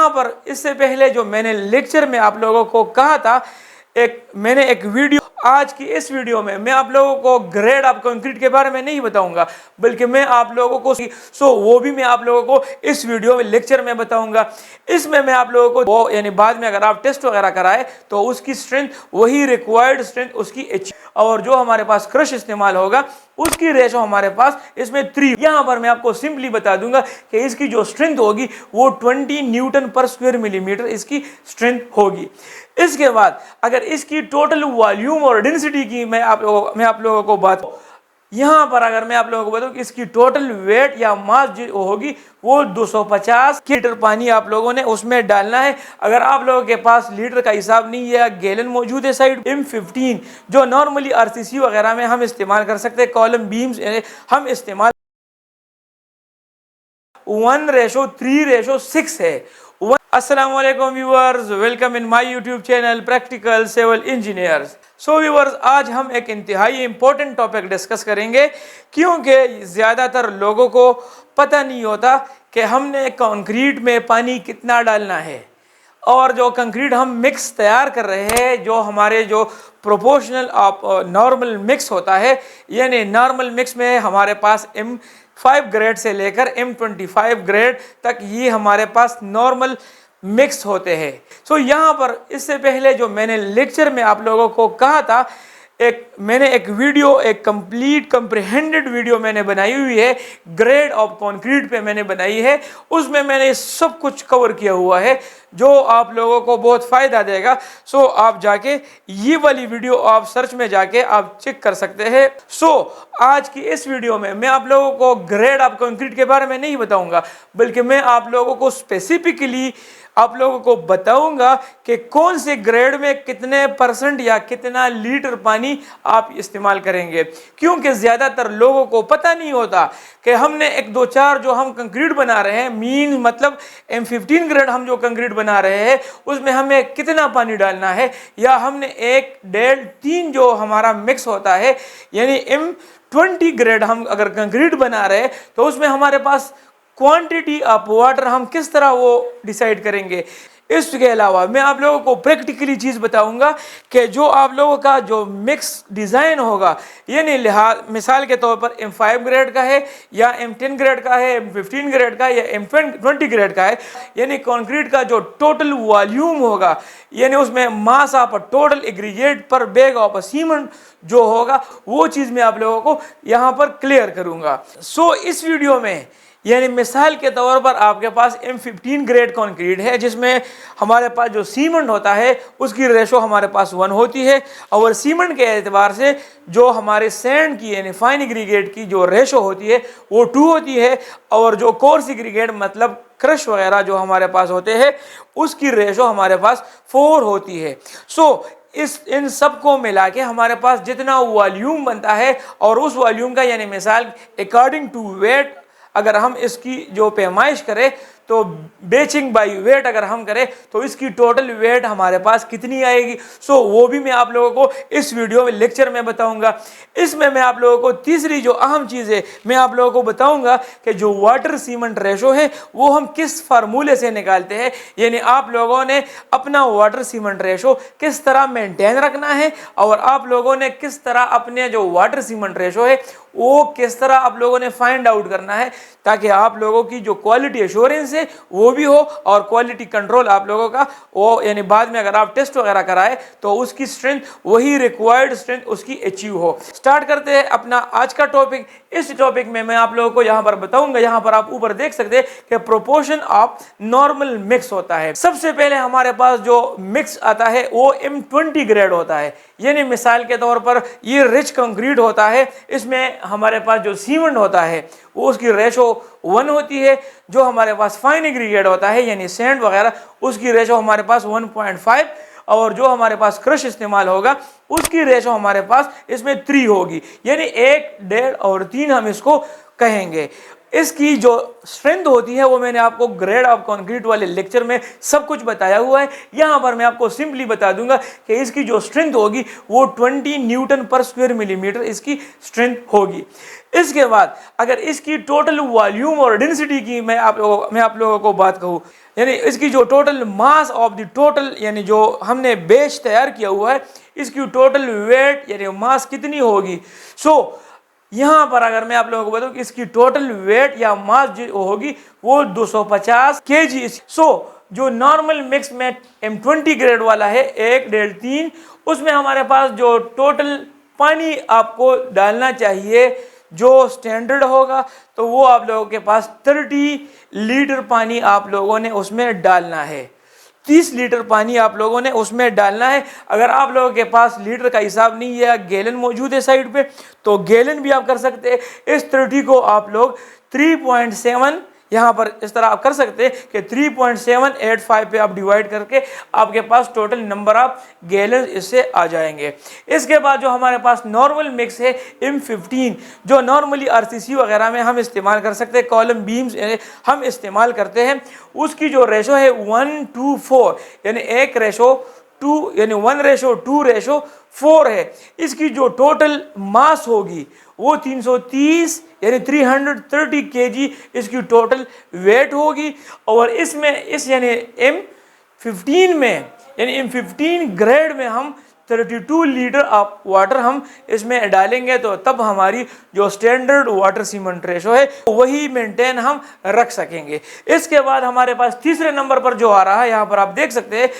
यहाँ पर इससे पहले जो मैंने लेक्चर में आप लोगों को कहा था, मैंने एक वीडियो, आज की इस वीडियो में मैं आप लोगों को ग्रेड ऑफ कंक्रीट के बारे में नहीं बताऊंगा, बल्कि मैं आप लोगों को वो भी मैं आप लोगों को इस वीडियो में लेक्चर में बताऊंगा। इसमें मैं आप लोगों को वो यानी बाद में अगर आप टेस्ट वगैरह कराए तो उसकी स्ट्रेंथ वही रिक्वायर्ड स्ट्रेंथ उसकी और जो हमारे पास क्रश इस्तेमाल होगा उसकी रेशो हमारे पास इसमें 3। यहां पर मैं आपको सिंपली बता दूंगा कि इसकी जो स्ट्रेंथ होगी वो 20 न्यूटन पर स्क्वायर मिलीमीटर इसकी स्ट्रेंथ होगी। इसके बाद अगर इसकी टोटल वॉल्यूम और डेंसिटी की मैं आप लोगों को बात, यहां पर अगर मैं आप लोगों को बताऊं कि इसकी टोटल वेट या मास जो होगी वो 250 लीटर पानी आप लोगों ने उसमें डालना है। अगर आप लोगों के पास लीटर का हिसाब नहीं है, गैलन मौजूद है साइड, M15 जो नॉर्मली RCC वगैरह में हम इस्तेमाल कर सकते हैं, कॉलम बीम्स हम इस्तेमाल 1:3:6 है। अस्सलाम वालेकुम viewers, welcome in my YouTube channel practical civil engineers. So viewers, आज हम एक इंतहाई इंपॉर्टेंट टॉपिक डिस्कस करेंगे, क्योंकि ज़्यादातर लोगों को पता नहीं होता कि हमने कंक्रीट में पानी कितना डालना है। और जो कंक्रीट हम मिक्स तैयार कर रहे हैं, जो हमारे जो प्रोपोर्शनल ऑफ नॉर्मल मिक्स होता है, यानी नॉर्मल मिक्स में हमारे पास M5 ग्रेड से लेकर M25 ग्रेड तक ये हमारे पास नॉर्मल मिक्स होते हैं। सो यहाँ पर इससे पहले जो मैंने लेक्चर में आप लोगों को कहा था, मैंने एक वीडियो, एक कंप्लीट कंप्रिहेंडेड वीडियो मैंने बनाई हुई है, ग्रेड ऑफ कंक्रीट पे मैंने बनाई है। उसमें मैंने सब कुछ कवर किया हुआ है जो आप लोगों को बहुत फ़ायदा देगा। सो आप जाके ये वाली वीडियो आप सर्च में जाके आप चेक कर सकते हैं। सो आज की इस वीडियो में मैं आप लोगों को ग्रेड ऑफ कंक्रीट के बारे में नहीं बताऊंगा, बल्कि मैं आप लोगों को स्पेसिफिकली आप लोगों को बताऊंगा कि कौन से ग्रेड में कितने % या कितना लीटर पानी आप इस्तेमाल करेंगे। क्योंकि ज़्यादातर लोगों को पता नहीं होता कि हमने 1 2 4 जो हम कंक्रीट बना रहे हैं, मीन मतलब M15 ग्रेड हम जो कंक्रीट बना रहे हैं उसमें हमें कितना पानी डालना है, या हमने 1 1.5 3 जो हमारा मिक्स होता है यानी M20 ग्रेड हम अगर कंक्रीट बना रहे हैं तो उसमें हमारे पास क्वांटिटी ऑफ वाटर हम किस तरह वो डिसाइड करेंगे। इसके अलावा मैं आप लोगों को प्रैक्टिकली चीज़ बताऊंगा कि जो आप लोगों का जो मिक्स डिज़ाइन होगा, यानी मिसाल के तौर पर M5 ग्रेड का है या M10 ग्रेड का है, M15 ग्रेड का है या M20 ग्रेड का है, यानी कंक्रीट का जो टोटल वॉल्यूम होगा, यानी उसमें मास ऑफ टोटल एग्रीगेट पर बैग ऑफ सीमेंट जो होगा, वो चीज़ मैं आप लोगों को यहाँ पर क्लियर करूँगा। सो इस वीडियो में यानी मिसाल के तौर पर आपके पास M15 ग्रेड कंक्रीट है, जिसमें हमारे पास जो सीमेंट होता है उसकी रेशो हमारे पास 1 होती है, और सीमेंट के एतबार से जो हमारे सैंड की यानी फाइन एग्रीगेट की जो रेशो होती है वो 2 होती है, और जो कोर्स एग्रीगेट मतलब क्रश वगैरह जो हमारे पास होते हैं उसकी रेशो हमारे पास 4 होती है। सो इन सब को मिला के हमारे पास जितना वॉल्यूम बनता है, और उस वॉल्यूम का यानी मिसाल अकॉर्डिंग टू वेट अगर हम इसकी जो पैमाइश करें तो बेचिंग बाई वेट अगर हम करें तो इसकी टोटल वेट हमारे पास कितनी आएगी, सो वो भी मैं आप लोगों को इस वीडियो में लेक्चर में बताऊंगा। इसमें मैं आप लोगों को तीसरी जो अहम चीज़ है मैं आप लोगों को बताऊंगा कि जो वाटर सीमेंट रेशो है वो हम किस फार्मूले से निकालते हैं, यानी आप लोगों ने अपना वाटर सीमेंट रेशो किस तरह मेंटेन रखना है, और आप लोगों ने किस तरह अपने जो वाटर सीमेंट रेशो है वो किस तरह आप लोगों ने फाइंड आउट करना है, ताकि आप लोगों की जो क्वालिटी एश्योरेंस है वो भी हो और क्वालिटी कंट्रोल आप लोगों का वो यानी बाद में अगर आप टेस्ट वगैरह कराए तो उसकी स्ट्रेंथ वही रिक्वायर्ड स्ट्रेंथ उसकी अचीव हो। स्टार्ट करते हैं अपना आज का टॉपिक। इस टॉपिक में मैं आप लोगों को यहाँ पर बताऊंगा, यहाँ पर आप ऊपर देख सकते हैं कि प्रोपोर्शन ऑफ नॉर्मल मिक्स होता है। सबसे पहले हमारे पास जो मिक्स आता है वो M20 ग्रेड होता है, यानी मिसाल के तौर पर ये रिच कंक्रीट होता है, इसमें हमारे पास जो सीमेंट होता है वो उसकी रेशो 1 होती है, जो हमारे पास फाइन एग्रीगेट होता है यानी सैंड वगैरह उसकी रेशो हमारे पास 1.5, और जो हमारे पास क्रश इस्तेमाल होगा उसकी रेशो हमारे पास इसमें 3 होगी, यानी 1 1.5 और 3 हम इसको कहेंगे। इसकी जो स्ट्रेंथ होती है वो मैंने आपको ग्रेड ऑफ कंक्रीट वाले लेक्चर में सब कुछ बताया हुआ है। यहाँ पर मैं आपको सिंपली बता दूंगा कि इसकी जो स्ट्रेंथ होगी वो 20 न्यूटन पर स्क्वायर मिलीमीटर इसकी स्ट्रेंथ होगी। इसके बाद अगर इसकी टोटल वॉल्यूम और डेंसिटी की मैं आप लोगों को बात कहूँ, यानी इसकी जो total mass of the total, यानी जो हमने बेच तैयार किया हुआ है, इसकी टोटल वेट यानी मास कितनी होगी। यहाँ पर अगर मैं आप लोगों को बताऊं कि इसकी टोटल वेट या मास जो होगी वो 250 kg। जो नॉर्मल मिक्स में M20 ग्रेड वाला है 1.3, उसमें हमारे पास जो टोटल पानी आपको डालना चाहिए जो स्टैंडर्ड होगा, तो वो आप लोगों के पास 30 लीटर पानी आप लोगों ने उसमें डालना है। 30 लीटर पानी आप लोगों ने उसमें डालना है। अगर आप लोगों के पास लीटर का हिसाब नहीं है, गैलन मौजूद है साइड पे, तो गैलन भी आप कर सकते हैं। इस 30 को आप लोग 3.7 यहाँ पर इस तरह आप कर सकते हैं कि 3.785 पे आप डिवाइड करके आपके पास टोटल नंबर ऑफ गैलन इससे आ जाएंगे। इसके बाद जो हमारे पास नॉर्मल मिक्स है M15, जो नॉर्मली RCC वगैरह में हम इस्तेमाल कर सकते हैं, कॉलम बीम्स हम इस्तेमाल करते हैं, उसकी जो रेशो है 1:4 यानी 1:2 यानी 1:2:4 है। इसकी जो टोटल मास होगी वो 330 यानी 330 kg इसकी टोटल वेट होगी। और इसमें इस यानी M15 में यानी M15 ग्रेड में हम 32 लीटर ऑफ वाटर हम इसमें डालेंगे, तो तब हमारी जो स्टैंडर्ड वाटर सीमेंट रेशो है वही मेंटेन हम रख सकेंगे। इसके बाद हमारे पास तीसरे नंबर पर जो आ रहा है, यहाँ पर आप देख सकते हैं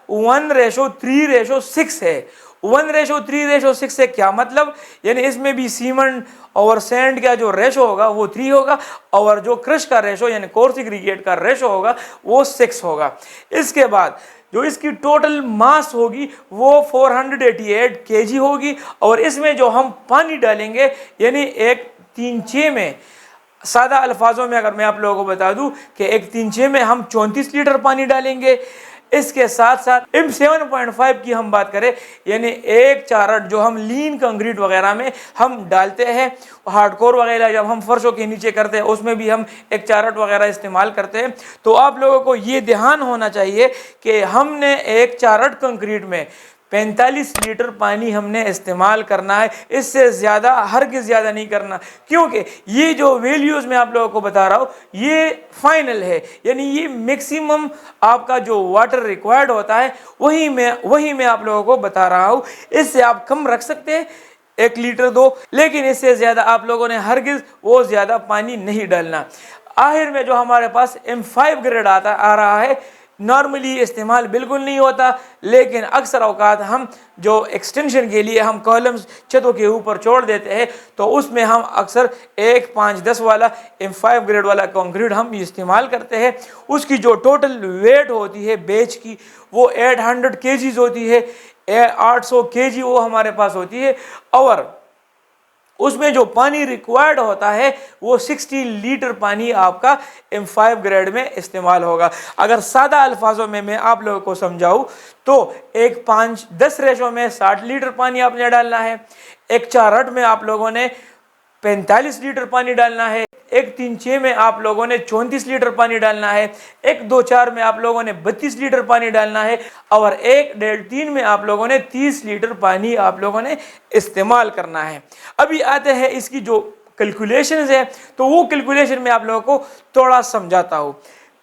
1:3:6 है। 1:3:6 से क्या मतलब, यानी इसमें भी सीमेंट और सैंड का जो रेशो होगा वो 3 होगा, और जो क्रश का रेशो यानी कोर्स एग्रीगेट का रेशो होगा वो 6 होगा। इसके बाद जो इसकी टोटल मास होगी वो 488 kg होगी, और इसमें जो हम पानी डालेंगे यानी 1:3:6 में, सादा अल्फाजों में अगर मैं आप लोगों को बता दूं कि 1:3:6 में हम 34 लीटर पानी डालेंगे। इसके साथ साथ M7.5 की हम बात करें, यानी 1/4 जो हम लीन कंक्रीट वगैरह में हम डालते हैं, हार्डकोर वगैरह जब हम फर्शों के नीचे करते हैं उसमें भी हम 1/4 वगैरह इस्तेमाल करते हैं। तो आप लोगों को ये ध्यान होना चाहिए कि हमने 1/4 कंक्रीट में 45 लीटर पानी हमने इस्तेमाल करना है, इससे ज़्यादा हरगिज़ ज़्यादा नहीं करना, क्योंकि ये जो वैल्यूज़ मैं आप लोगों को बता रहा हूँ ये फाइनल है, यानी ये मैक्सिमम आपका जो वाटर रिक्वायर्ड होता है वही मैं आप लोगों को बता रहा हूँ। इससे आप कम रख सकते हैं 1 लीटर 2, लेकिन इससे ज़्यादा आप लोगों ने हरगिज़ वो ज़्यादा पानी नहीं डालना। आखिर में जो हमारे पास M5 ग्रेड आ रहा है, नॉर्मली इस्तेमाल बिल्कुल नहीं होता, लेकिन अक्सर औकात हम जो एक्सटेंशन के लिए हम कॉलम्स छतों के ऊपर छोड़ देते हैं, तो उसमें हम अक्सर 1 5-10 वाला M5 ग्रेड वाला कंक्रीट हम इस्तेमाल करते हैं। उसकी जो टोटल वेट होती है बेच की वो 800 kg होती है, 800 kg वो हमारे पास होती है, और उसमें जो पानी रिक्वायर्ड होता है वो 60 लीटर पानी आपका M5 ग्रेड में इस्तेमाल होगा। अगर सादा अल्फाजों में मैं आप लोगों को समझाऊं तो 1:5:10 रेशो में 60 लीटर पानी आपने डालना है, 1:4 में आप लोगों ने 45 लीटर पानी डालना है, 1:3:6 में आप लोगों ने 34 लीटर पानी डालना है, 1:2:4 में आप लोगों ने 32 लीटर पानी डालना है, और 1:3 में आप लोगों ने 30 लीटर पानी आप लोगों ने इस्तेमाल करना है। अभी आते हैं इसकी जो कैलकुलेशंस है, तो वो कैलकुलेशन मैं आप लोगों को थोड़ा समझाता हूँ।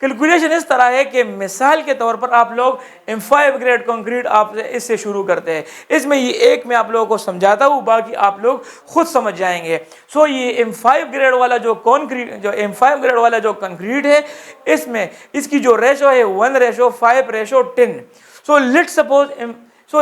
कैलकुलेशन इस तरह है कि मिसाल के तौर पर आप लोग M5 ग्रेड कंक्रीट आप इससे शुरू करते हैं। इसमें ये एक मैं आप लोगों को समझाता हूँ, बाकी आप लोग खुद समझ जाएंगे। ये M5 ग्रेड वाला जो M5 ग्रेड वाला जो कंक्रीट है, इसमें इसकी जो रेशो है 1:5:10।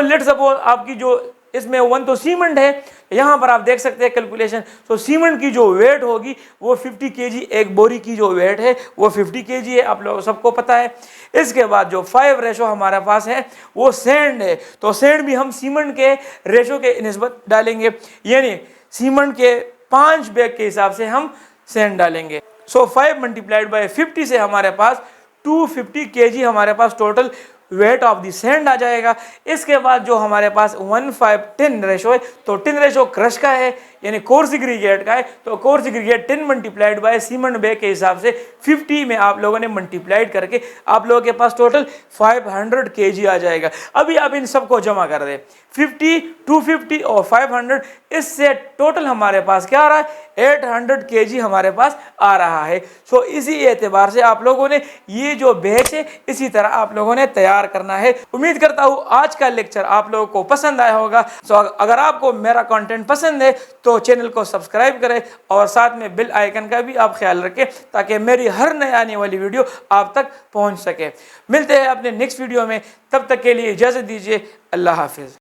लेट सपोज आपकी जो इसमें 1 तो सीमेंट है, यहाँ पर आप देख सकते हैं कैलकुलेशन। सीमेंट की जो वेट होगी वो 50 kg, एक बोरी की जो वेट है वो 50 kg है, आप लोगों सबको पता है। इसके बाद जो 5 रेशो हमारे पास है वो सैंड है, तो सैंड भी हम सीमेंट के रेशो के निस्बत डालेंगे, यानी सीमेंट के 5 बैग के हिसाब से हम सैंड डालेंगे। 5 × 50 से हमारे पास 250 kg हमारे पास total weight of the sand आ जाएगा। इसके बाद जो हमारे पास 1:5:10 रेशो है, तो 10 रेशो क्रश का है यानी कोर्स एग्रीगेट का है, तो coarse aggregate 10 multiplied by cement bag के हिसाब से 50 में आप लोगों ने मल्टीप्लाइड करके आप लोगों के पास टोटल 500 kg आ जाएगा। अभी आप इन सबको जमा कर दें, 50, 250 और 500, इससे टोटल हमारे पास क्या आ रहा है, 800 kg हमारे पास आ रहा है। सो इसी एतबार से आप लोगों ने ये जो बैच है इसी तरह आप लोगों ने तैयार करना है। उम्मीद करता हूँ आज का लेक्चर आप लोगों को पसंद आया होगा। सो अगर आपको मेरा कंटेंट पसंद है तो चैनल को सब्सक्राइब करें और साथ में बेल आइकन का भी आप ख्याल रखें ताकि मेरी हर नई आने वाली वीडियो आप तक पहुंच सके। मिलते हैं अपने नेक्स्ट वीडियो में, तब तक के लिए इजाजत दीजिए। अल्लाह हाफिज।